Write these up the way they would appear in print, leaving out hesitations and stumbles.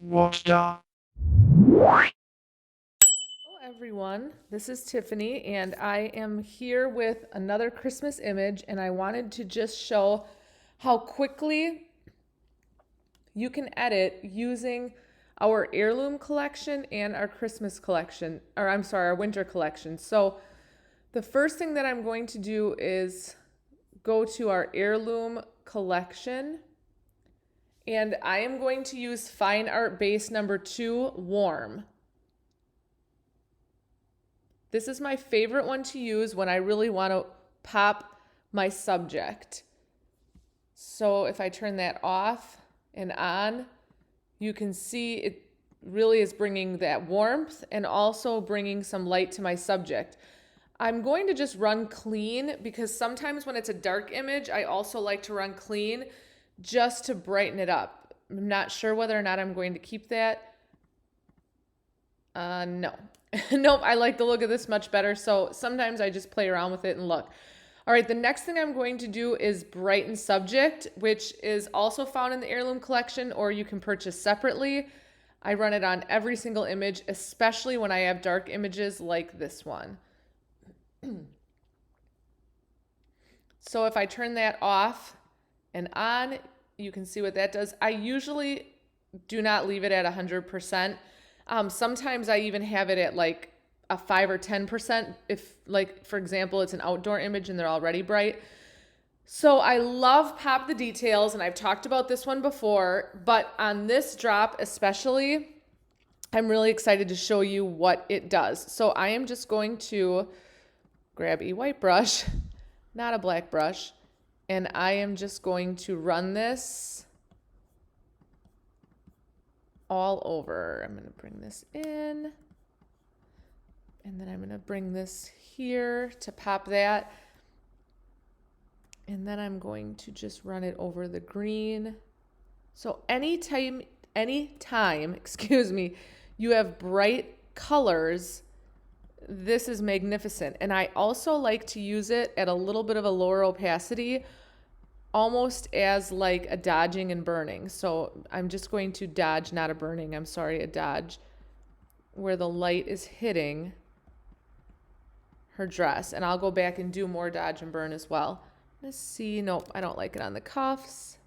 Hello everyone, this is Tiffany and I am here with another Christmas image, and I wanted to just show how quickly you can edit using our Heirloom collection and our Christmas collection, or I'm sorry, our winter collection. So the first thing that I'm going to do is go to our Heirloom collection, and I am going to use Fine Art Base number 2 Warm. This is my favorite one to use when I really want to pop my subject. So if I turn that off and on, you can see it really is bringing that warmth and also bringing some light to my subject. I'm going to just run clean because sometimes when it's a dark image, I also like to run clean just to brighten it up. I'm not sure whether or not I'm going to keep that. No. Nope, I like the look of this much better. So sometimes I just play around with it and look. All right, the next thing I'm going to do is brighten subject, which is also found in the Heirloom collection, or you can purchase separately. I run it on every single image, especially when I have dark images like this one. So if I turn that off and on, you can see what that does. I usually do not leave it at 100%. Sometimes I even have it at like a 5 or 10% if, like, for example, it's an outdoor image and they're already bright. So I love Pop the Details, and I've talked about this one before, but on this drop especially, I'm really excited to show you what it does. So I am just going to grab a white brush, not a black brush, and I am just going to run this all over. I'm going to bring this in, and then I'm going to bring this here to pop that, and then I'm going to just run it over the green. So anytime, excuse me, you have bright colors, this is magnificent. And I also like to use it at a little bit of a lower opacity, almost as like a dodging and burning. So I'm just going to dodge, not a burning, I'm sorry, a dodge, where the light is hitting her dress. And I'll go back and do more dodge and burn as well. Let's see, nope, I don't like it on the cuffs.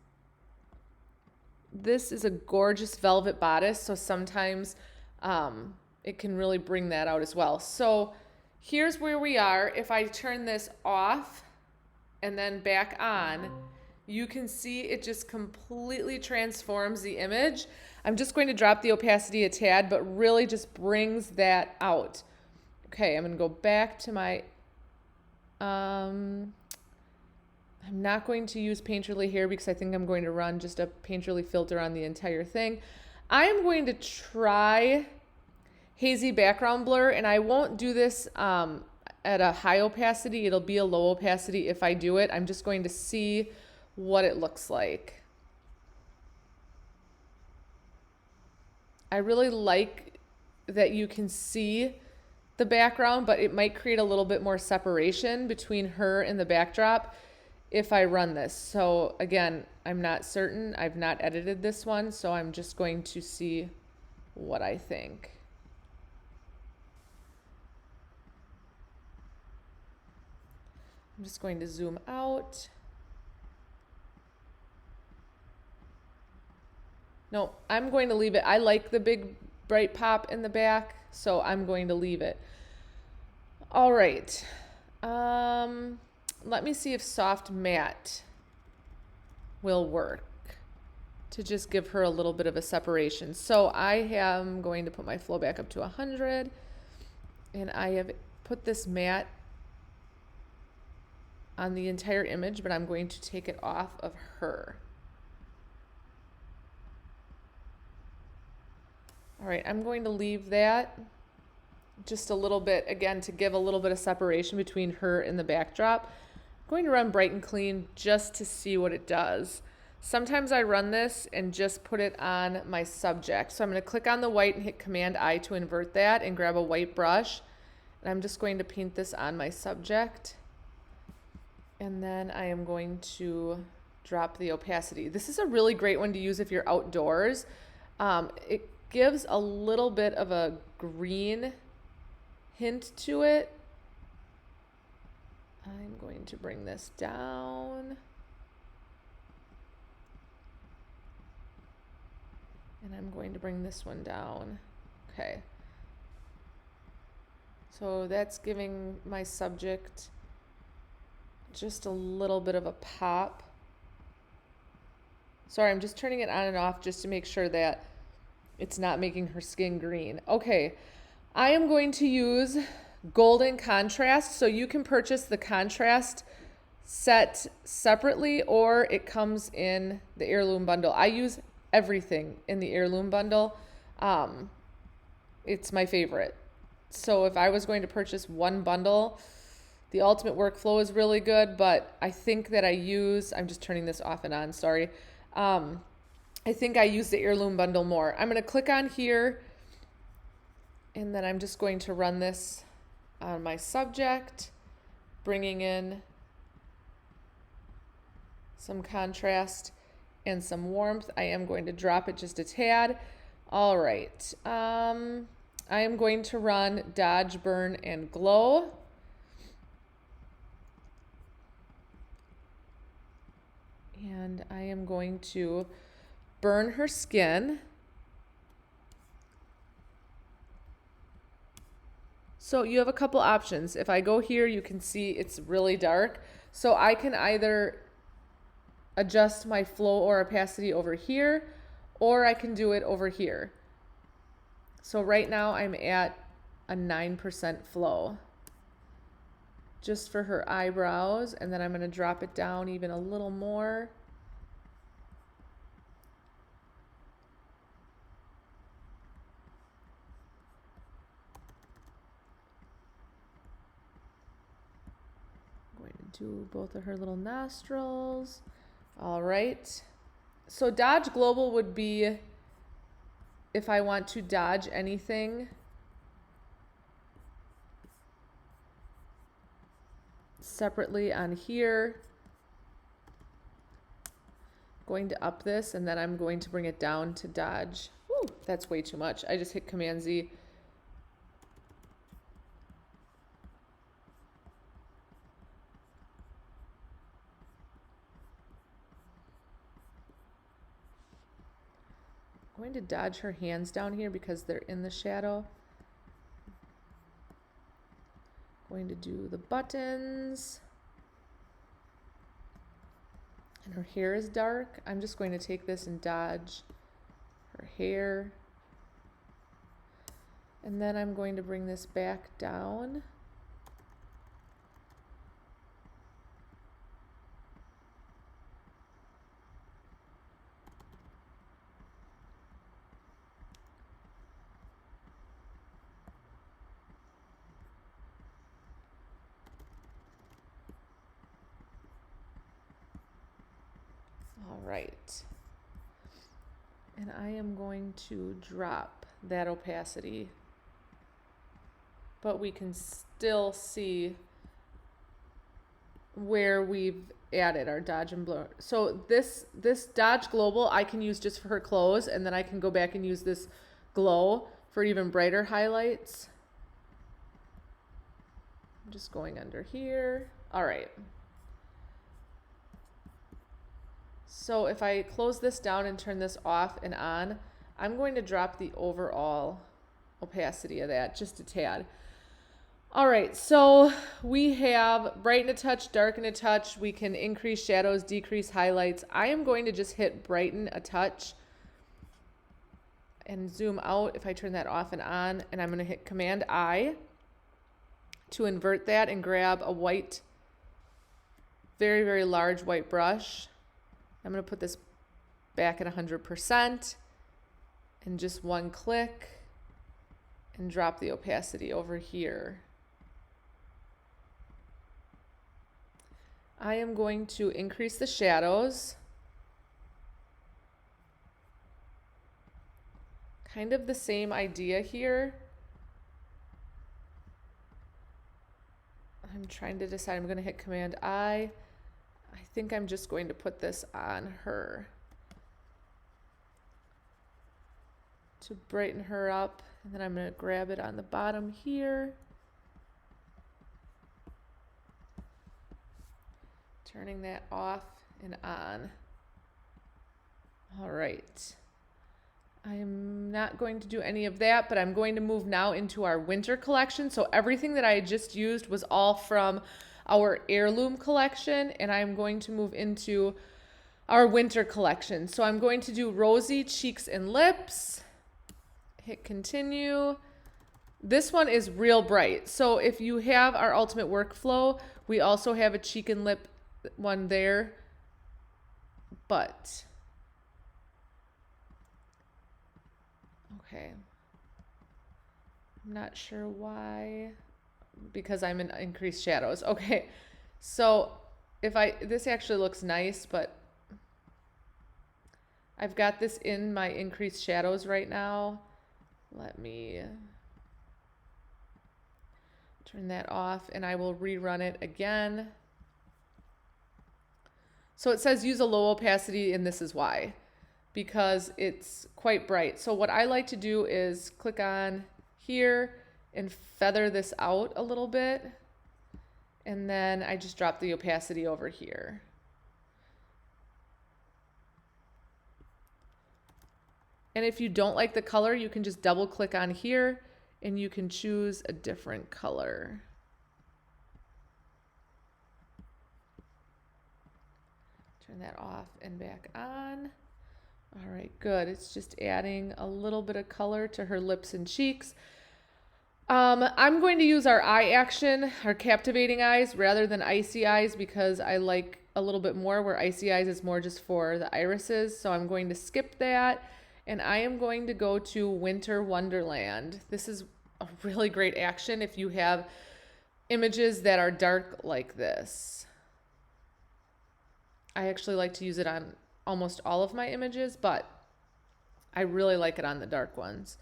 This is a gorgeous velvet bodice, so sometimes it can really bring that out as well. So here's where we are. If I turn this off and then back on, you can see it just completely transforms the image. I'm just going to drop the opacity a tad, but really just brings that out. Okay, I'm going to go back to my, I'm not going to use Painterly here because I think I'm going to run just a Painterly filter on the entire thing. I am going to try hazy background blur, and I won't do this at a high opacity. It'll be a low opacity if I do it. I'm just going to see what it looks like. I really like that you can see the background, but it might create a little bit more separation between her and the backdrop if I run this. So again, I'm not certain. I've not edited this one, so I'm just going to see what I think. I'm just going to zoom out. No, I'm going to leave it. I like the big bright pop in the back, so I'm going to leave it. All right. Let me see if soft matte will work to just give her a little bit of a separation. So I am going to put my flow back up to 100, and I have put this matte on the entire image, but I'm going to take it off of her. All right, I'm going to leave that just a little bit, again, to give a little bit of separation between her and the backdrop. I'm going to run bright and clean just to see what it does. Sometimes I run this and just put it on my subject. So I'm going to click on the white and hit Command I to invert that and grab a white brush. And I'm just going to paint this on my subject. And then I am going to drop the opacity. This is a really great one to use if you're outdoors. It gives a little bit of a green hint to it. I'm going to bring this down. And I'm going to bring this one down. Okay. So that's giving my subject just a little bit of a pop. Sorry, I'm just turning it on and off just to make sure that it's not making her skin green. Okay, I am going to use golden contrast. So you can purchase the contrast set separately, or it comes in the heirloom bundle. I use everything in the heirloom bundle. It's my favorite. So if I was going to purchase one bundle, the Ultimate Workflow is really good, but I think that I'm just turning this off and on, sorry. I think I use the heirloom bundle more. I'm going to click on here, and then I'm just going to run this on my subject, bringing in some contrast and some warmth. I am going to drop it just a tad. All right. I am going to run Dodge, Burn, and Glow. And I am going to burn her skin. So you have a couple options. If I go here, you can see it's really dark. So I can either adjust my flow or opacity over here, or I can do it over here. So right now I'm at a 9% flow just for her eyebrows, and then I'm going to drop it down even a little more. I'm going to do both of her little nostrils. All right. So Dodge Global would be if I want to dodge anything separately on here. Going to up this, and then I'm going to bring it down to dodge. Whew, that's way too much. I just hit Command Z. I'm going to dodge her hands down here because they're in the shadow. Going to do the buttons. And her hair is dark. I'm just going to take this and dodge her hair. And then I'm going to bring this back down. All right. And I am going to drop that opacity, but we can still see where we've added our dodge and blur. So this Dodge Global I can use just for her clothes, and then I can go back and use this glow for even brighter highlights. I'm just going under here. All right. So if I close this down and turn this off and on, I'm going to drop the overall opacity of that just a tad. All right, so we have brighten a touch, darken a touch. We can increase shadows, decrease highlights. I am going to just hit brighten a touch and zoom out if I turn that off and on, and I'm going to hit Command I to invert that and grab a white, very, very large white brush. I'm going to put this back at 100% and just one click and drop the opacity over here. I am going to increase the shadows. Kind of the same idea here. I'm trying to decide. I'm going to hit Command I. I think I'm just going to put this on her. to brighten her up. And then I'm going to grab it on the bottom here. Turning that off and on. All right. I'm not going to do any of that, but I'm going to move now into our winter collection. So everything that I just used was all from our Heirloom collection, and I'm going to move into our winter collection. So I'm going to do rosy cheeks and lips. Hit continue. This one is real bright. So if you have our ultimate workflow, we also have a cheek and lip one there, but okay, I'm not sure why, because I'm in increased shadows. Okay, so this actually looks nice, but I've got this in my increased shadows right now. Let me turn that off and I will rerun it again. So it says use a low opacity, and this is why, because it's quite bright. So what I like to do is click on here and feather this out a little bit, and then I just drop the opacity over here. And if you don't like the color, you can just double click on here and you can choose a different color. Turn that off and back on. All right, good. It's just adding a little bit of color to her lips and cheeks. I'm going to use our eye action, our captivating eyes, rather than icy eyes, because I like a little bit more, where icy eyes is more just for the irises. So I'm going to skip that, and I am going to go to Winter Wonderland. This is a really great action if you have images that are dark like this. I actually like to use it on almost all of my images, but I really like it on the dark ones.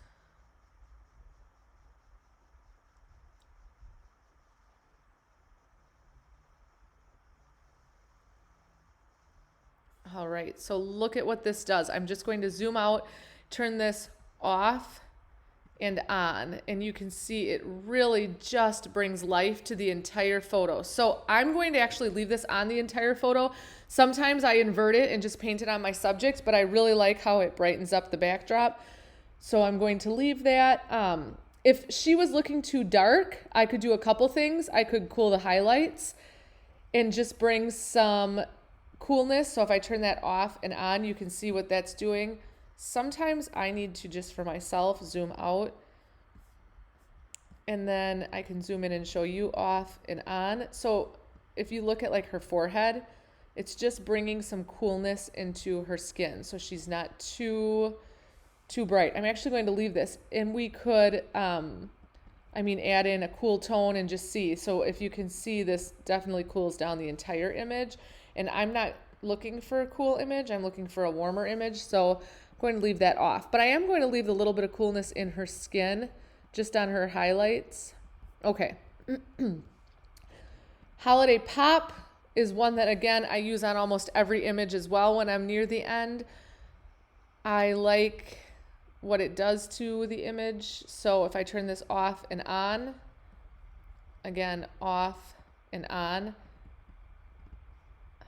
All right, so look at what this does. I'm just going to zoom out, turn this off and on, and you can see it really just brings life to the entire photo. So I'm going to actually leave this on the entire photo. Sometimes I invert it and just paint it on my subject, but I really like how it brightens up the backdrop. So I'm going to leave that. If she was looking too dark, I could do a couple things. I could cool the highlights and just bring some coolness. So if I turn that off and on, you can see what that's doing. Sometimes I need to just for myself zoom out, and then I can zoom in and show you off and on. So if you look at like her forehead, it's just bringing some coolness into her skin, so she's not too bright. I'm actually going to leave this, and we could add in a cool tone and just see. So if you can see, this definitely cools down the entire image, and I'm not looking for a cool image, I'm looking for a warmer image, so I'm going to leave that off. But I am going to leave a little bit of coolness in her skin, just on her highlights. Okay. Holiday Pop is one that, again, I use on almost every image as well when I'm near the end. I like what it does to the image. So if I turn this off and on, again, off and on,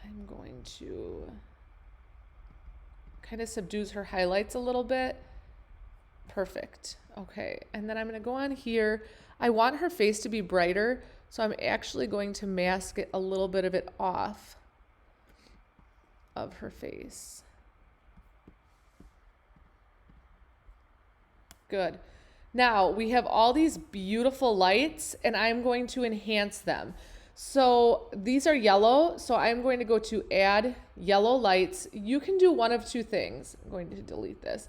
I'm going to kind of subdues her highlights a little bit. Perfect. Okay, and then I'm going to go on here. I want her face to be brighter, so I'm actually going to mask it, a little bit of it off of her face. Good. Now we have all these beautiful lights, and I'm going to enhance them. So these are yellow, so I'm going to go to add yellow lights. You can do one of two things. I'm going to delete this.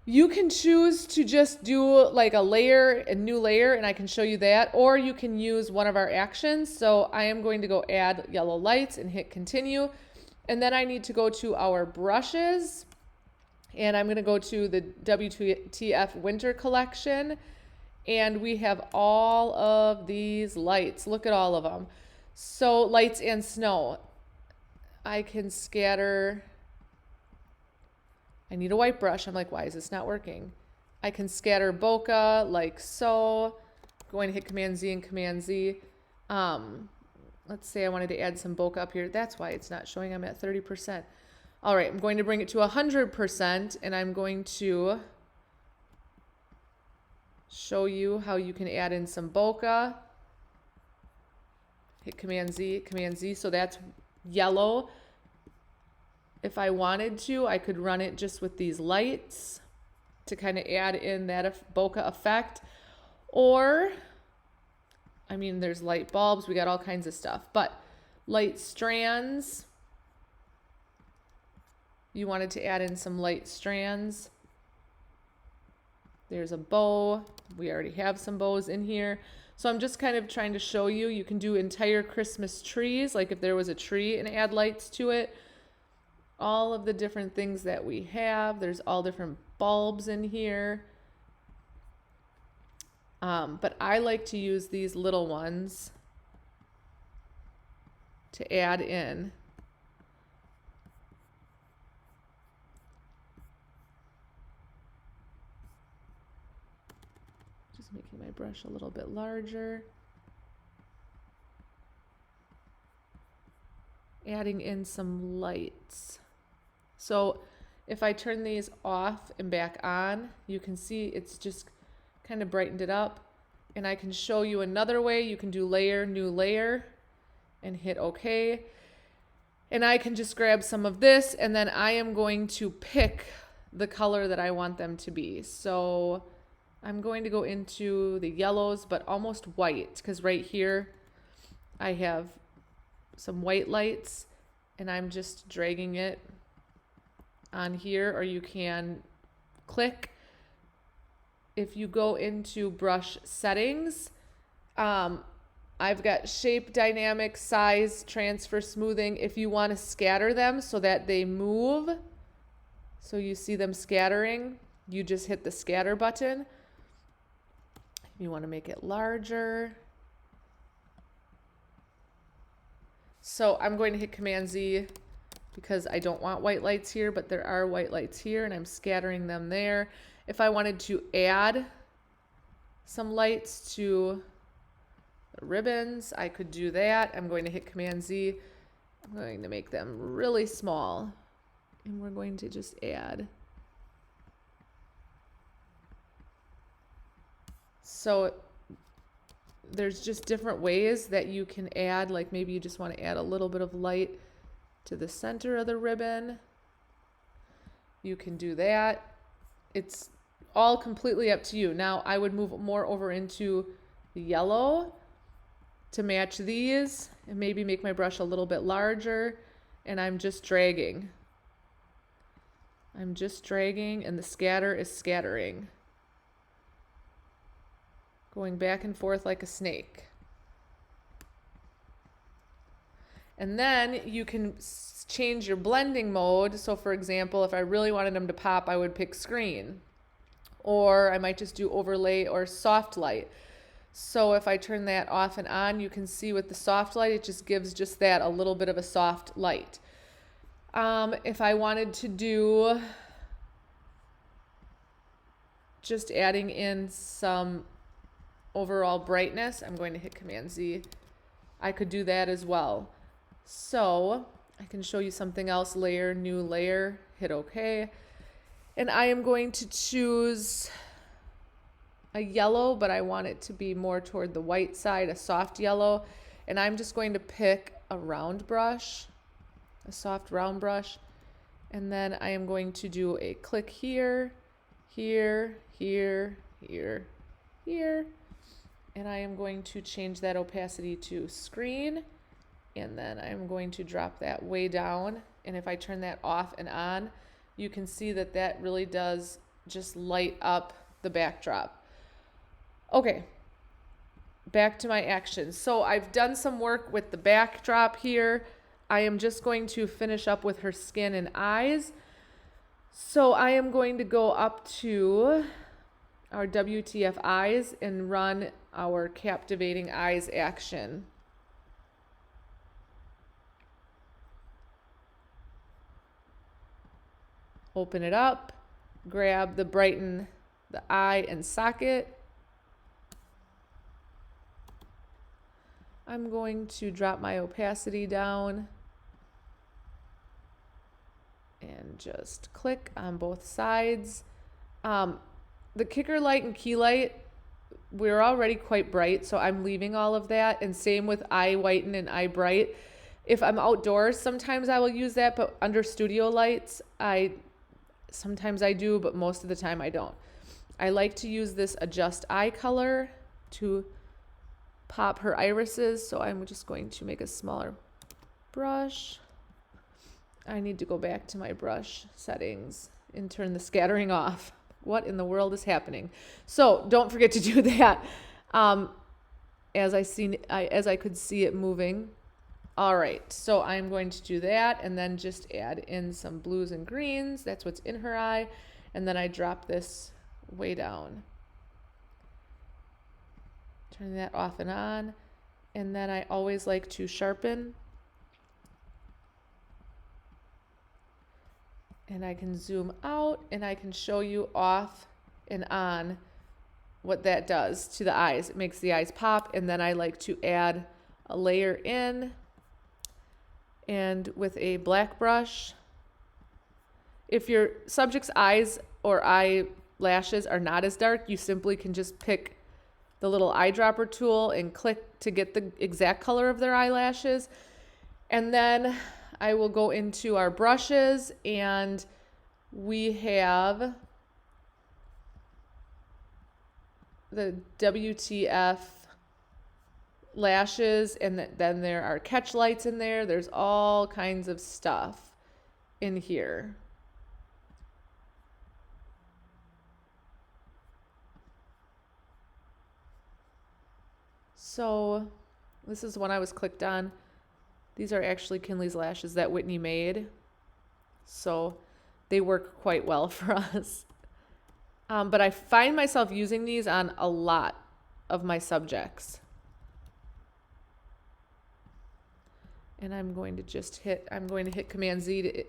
You can choose to just do like a new layer, and I can show you that, or you can use one of our actions. So I am going to go add yellow lights and hit continue. And then I need to go to our brushes, and I'm going to go to the WTF Winter Collection. And we have all of these lights. Look at all of them. So lights and snow. I can scatter. I need a white brush. I'm like, why is this not working? I can scatter bokeh like so. Going to hit Command Z and Command Z. Let's say I wanted to add some bokeh up here. That's why it's not showing. I'm at 30%. All right, I'm going to bring it to 100%, and I'm going to show you how you can add in some bokeh. Hit Command Z, so that's yellow. If I wanted to, I could run it just with these lights to kind of add in that bokeh effect. Or, I mean, there's light bulbs, we got all kinds of stuff, but light strands, you wanted to add in some light strands. There's a bow. We already have some bows in here. So I'm just kind of trying to show you, you can do entire Christmas trees, like if there was a tree, and add lights to it. All of the different things that we have. There's all different bulbs in here. But I like to use these little ones to add in. Just making my brush a little bit larger. Adding in some lights. So if I turn these off and back on, you can see it's just kind of brightened it up. And I can show you another way. You can do layer, new layer, and hit OK. And I can just grab some of this, and then I am going to pick the color that I want them to be. So I'm going to go into the yellows, but almost white, because right here I have some white lights, and I'm just dragging it on here, or you can click. If you go into brush settings, I've got shape, dynamic, size, transfer, smoothing. If you want to scatter them so that they move, so you see them scattering, you just hit the scatter button. If you want to make it larger. So I'm going to hit Command Z because I don't want white lights here, but there are white lights here, and I'm scattering them there. If I wanted to add some lights to the ribbons, I could do that. I'm going to hit Command Z. I'm going to make them really small, and we're going to just add. So there's just different ways that you can add, like maybe you just want to add a little bit of light to the center of the ribbon. You can do that. It's all completely up to you. Now I would move more over into the yellow to match these, and maybe make my brush a little bit larger, and I'm just dragging. I'm just dragging, and the scatter is scattering. Going back and forth like a snake. And then you can change your blending mode. So for example, if I really wanted them to pop, I would pick screen. Or I might just do overlay or soft light. So if I turn that off and on, you can see with the soft light, it just gives just that, a little bit of a soft light. If I wanted to do just adding in some overall brightness, I'm going to hit Command Z. I could do that as well. So I can show you something else. Layer, new layer, hit OK. And I am going to choose a yellow, but I want it to be more toward the white side, a soft yellow. And I'm just going to pick a round brush, a soft round brush. And then I am going to do a click here, here, here, here, here. And I am going to change that opacity to screen. And then I'm going to drop that way down. And if I turn that off and on, you can see that that really does just light up the backdrop. Okay, back to my actions. So I've done some work with the backdrop here. I am just going to finish up with her skin and eyes. So I am going to go up to our WTF eyes and run our captivating eyes action. Open it up, grab the brighten the eye and socket. I'm going to drop my opacity down and just click on both sides. The kicker light and key light, we're already quite bright, so I'm leaving all of that, and same with eye whiten and eye bright. If I'm outdoors, sometimes I will use that, but under studio lights, sometimes I do, but most of the time I don't. I like to use this adjust eye color to pop her irises, so I'm just going to make a smaller brush. I need to go back to my brush settings and turn the scattering off. What in the world is happening? So don't forget to do that. As I could see it moving. All right, so I'm going to do that and then just add in some blues and greens. That's what's in her eye. And then I drop this way down. Turn that off and on. And then I always like to sharpen. And I can zoom out and I can show you off and on what that does to the eyes. It makes the eyes pop, and then I like to add a layer in, and with a black brush. If your subject's eyes or eyelashes are not as dark, you simply can just pick the little eyedropper tool and click to get the exact color of their eyelashes. And then I will go into our brushes, and we have the WTF lashes, and then there are catch lights in there. There's all kinds of stuff in here. So this is one I was clicked on. These are actually Kinley's lashes that Whitney made, so they work quite well for us. But I find myself using these on a lot of my subjects. And I'm going to hit Command Z to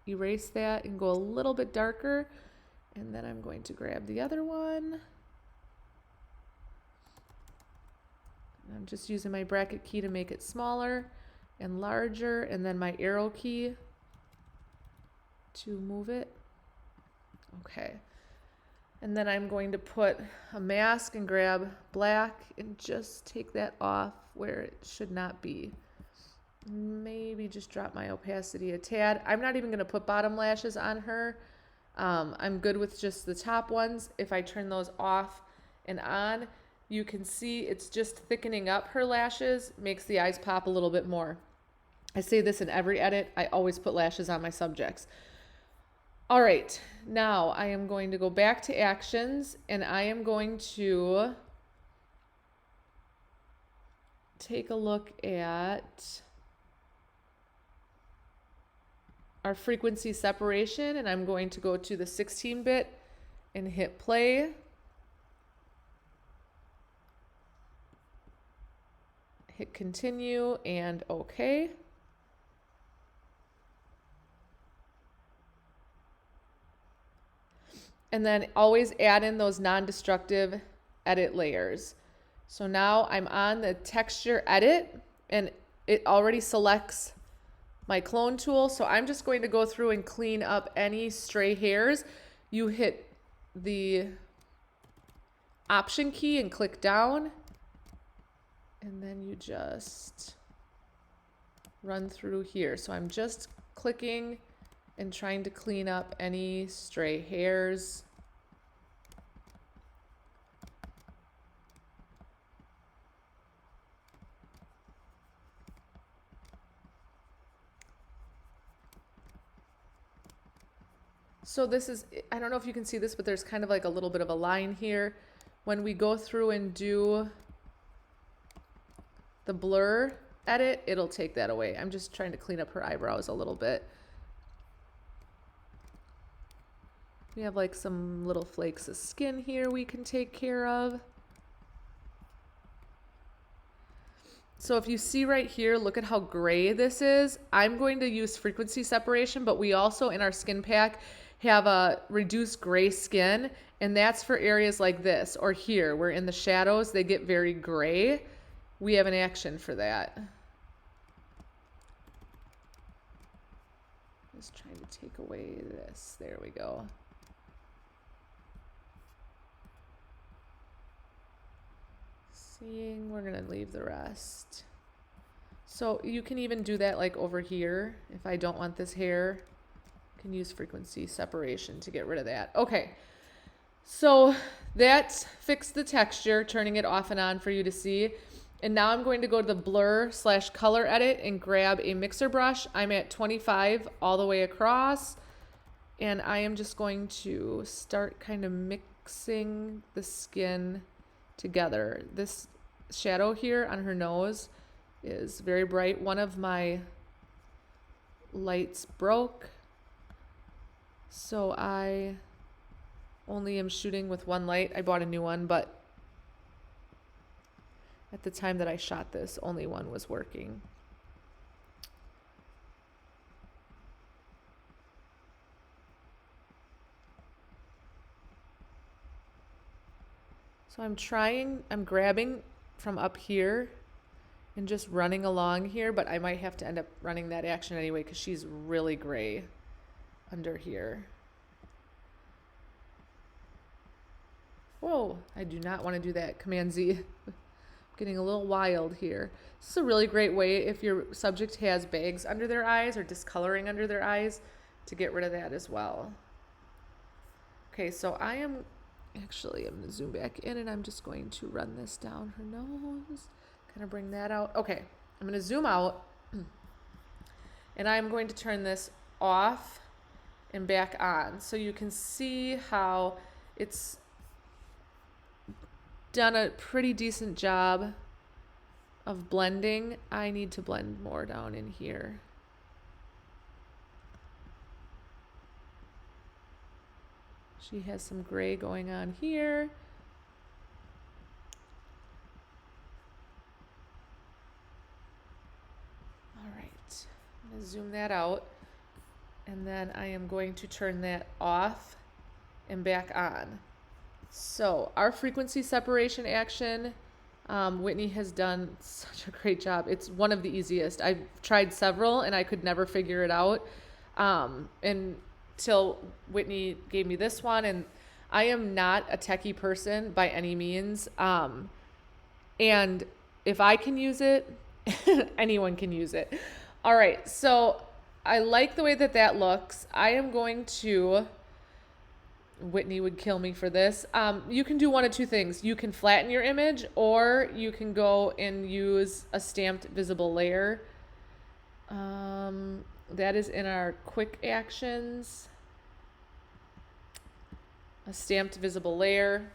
erase that and go a little bit darker. And then I'm going to grab the other one. I'm just using my bracket key to make it smaller and larger, and then my arrow key to move it. Okay. And then I'm going to put a mask and grab black and just take that off where it should not be. Maybe just drop my opacity a tad. I'm not even going to put bottom lashes on her. I'm good with just the top ones. If I turn those off and on, you can see it's just thickening up her lashes, makes the eyes pop a little bit more. I say this in every edit. I always put lashes on my subjects. All right, now I am going to go back to actions, and I am going to take a look at our frequency separation, and I'm going to go to the 16-bit and hit play. Hit continue and OK. And then always add in those non-destructive edit layers. So now I'm on the texture edit, and it already selects my clone tool. So I'm just going to go through and clean up any stray hairs. You hit the option key and click down. And then you just run through here. So I'm just clicking and trying to clean up any stray hairs. So this is, I don't know if you can see this, but there's kind of like a little bit of a line here. When we go through and do the blur edit, it'll take that away. I'm just trying to clean up her eyebrows a little bit. We have like some little flakes of skin here we can take care of. So if you see right here, look at how gray this is. I'm going to use frequency separation, but we also in our skin pack have a reduced gray skin, and that's for areas like this or here where in the shadows they get very gray. We have an action for that. Just trying to take away this. There we go. Seeing, we're gonna leave the rest. So you can even do that like over here. If I don't want this hair, I can use frequency separation to get rid of that. Okay, so that's fixed the texture, turning it off and on for you to see. And now I'm going to go to the blur/color edit and grab a mixer brush. I'm at 25 all the way across. And I am just going to start kind of mixing the skin together. This shadow here on her nose is very bright. One of my lights broke, so I only am shooting with one light. I bought a new one, but at the time that I shot this, only one was working. So I'm grabbing from up here and just running along here, but I might have to end up running that action anyway because she's really gray under here. Whoa, I do not want to do that. Command Z. Getting a little wild here. This is a really great way if your subject has bags under their eyes or discoloring under their eyes to get rid of that as well. Okay, so I'm going to zoom back in and I'm just going to run this down her nose. Kind of bring that out. Okay, I'm going to zoom out and I'm going to turn this off and back on so you can see how it's done a pretty decent job of blending. I need to blend more down in here. She has some gray going on here. All right, I'm going to zoom that out. And then I am going to turn that off and back on. So our frequency separation action, Whitney has done such a great job. It's one of the easiest. I've tried several and I could never figure it out until Whitney gave me this one. And I am not a techie person by any means. And if I can use it, anyone can use it. All right, so I like the way that looks. I am going to... Whitney would kill me for this. You can do one of two things. You can flatten your image or you can go and use a stamped visible layer. That is in our quick actions. A stamped visible layer.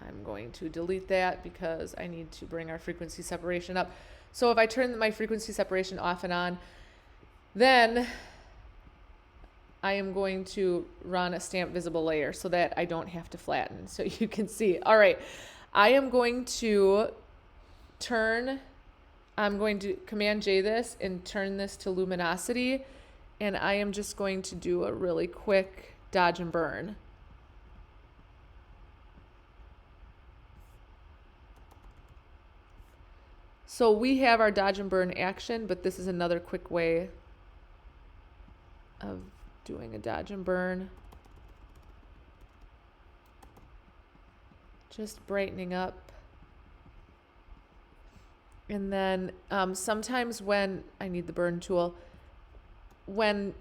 I'm going to delete that because I need to bring our frequency separation up. So if I turn my frequency separation off and on, then I am going to run a stamp visible layer so that I don't have to flatten so you can see. All right, I am going to Command J this and turn this to luminosity, and I am just going to do a really quick dodge and burn. So we have our dodge and burn action, but this is another quick way of doing a dodge and burn. Just brightening up. And then sometimes when I need the burn tool, when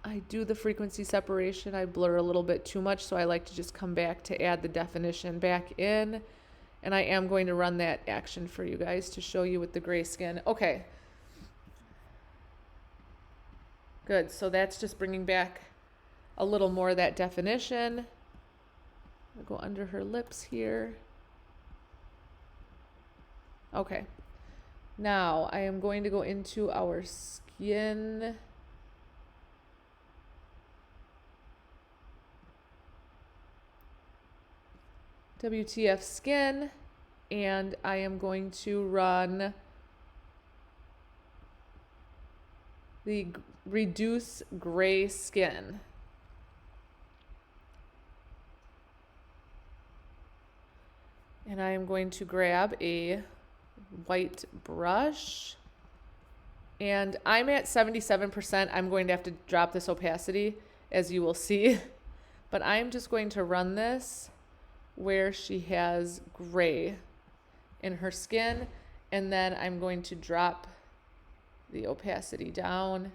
I do the frequency separation, I blur a little bit too much, so I like to just come back to add the definition back in. And I am going to run that action for you guys to show you with the gray skin. Okay. Good, so that's just bringing back a little more of that definition. I'll go under her lips here. Okay, now I am going to go into our skin. WTF skin, and I am going to run the Reduce Gray Skin. And I am going to grab a white brush. And I'm at 77%. I'm going to have to drop this opacity, as you will see. But I'm just going to run this where she has gray in her skin. And then I'm going to drop the opacity down,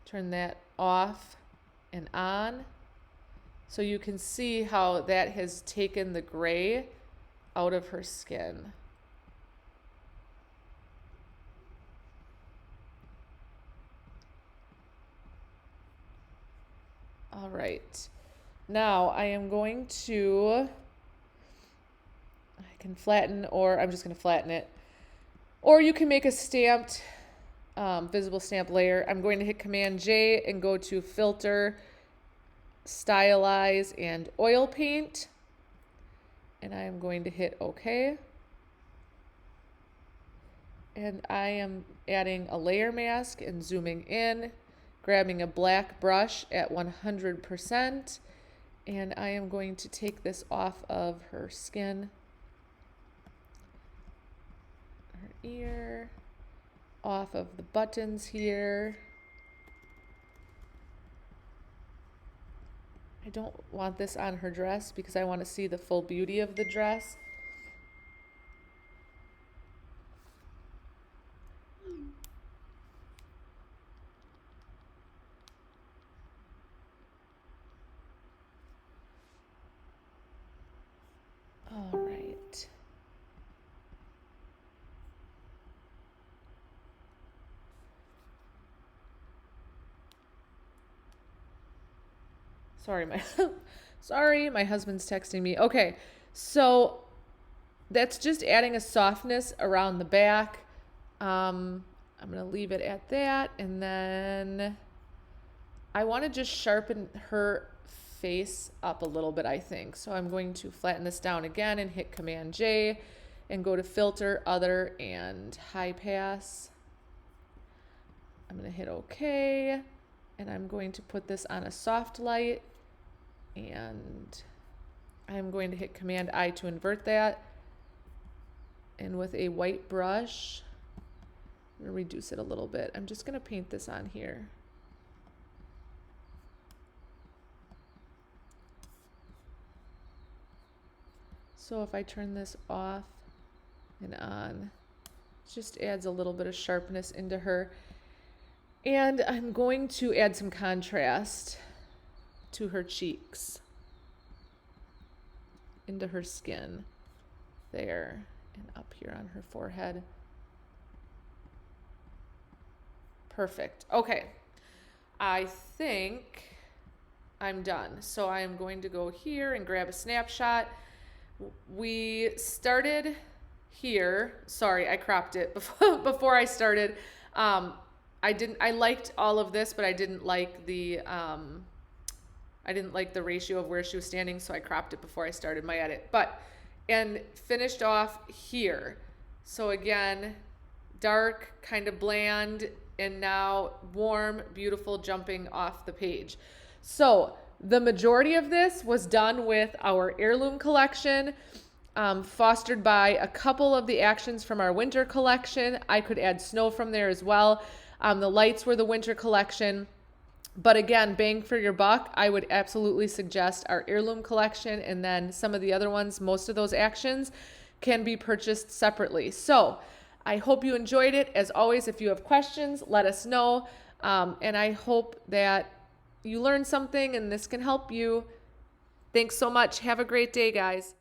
turn that off and on. So you can see how that has taken the gray out of her skin. All right. Now I am going to, I can flatten, or I'm just going to flatten it. Or you can make a stamped, visible stamp layer. I'm going to hit Command J and go to Filter, Stylize, and Oil Paint. And I am going to hit OK. And I am adding a layer mask and zooming in, grabbing a black brush at 100%. And I am going to take this off of her skin, her ear, off of the buttons here. I don't want this on her dress because I want to see the full beauty of the dress. All right. Sorry, my husband's texting me. Okay, so that's just adding a softness around the back. I'm gonna leave it at that, and then I want to just sharpen her face up a little bit, I think. So I'm going to flatten this down again and hit Command J and go to Filter, Other, and High Pass. I'm going to hit OK, and I'm going to put this on a soft light, and I'm going to hit Command I to invert that. And with a white brush, I'm going to reduce it a little bit. I'm just going to paint this on here. So if I turn this off and on, it just adds a little bit of sharpness into her. And I'm going to add some contrast to her cheeks, into her skin, there, and up here on her forehead. Perfect. Okay, I think I'm done. So I am going to go here and grab a snapshot. We started here. Sorry, I cropped it before I started. I liked all of this, but I didn't like the ratio of where she was standing, so I cropped it before I started my edit. And finished off here. So again, dark, kind of bland, and now warm, beautiful, jumping off the page. So the majority of this was done with our Heirloom Collection, fostered by a couple of the actions from our Winter Collection. I could add snow from there as well. The lights were the Winter Collection. But again, bang for your buck, I would absolutely suggest our Heirloom Collection, and then some of the other ones, most of those actions can be purchased separately. So I hope you enjoyed it. As always, if you have questions, let us know. And I hope that you learned something and this can help you. Thanks so much. Have a great day, guys.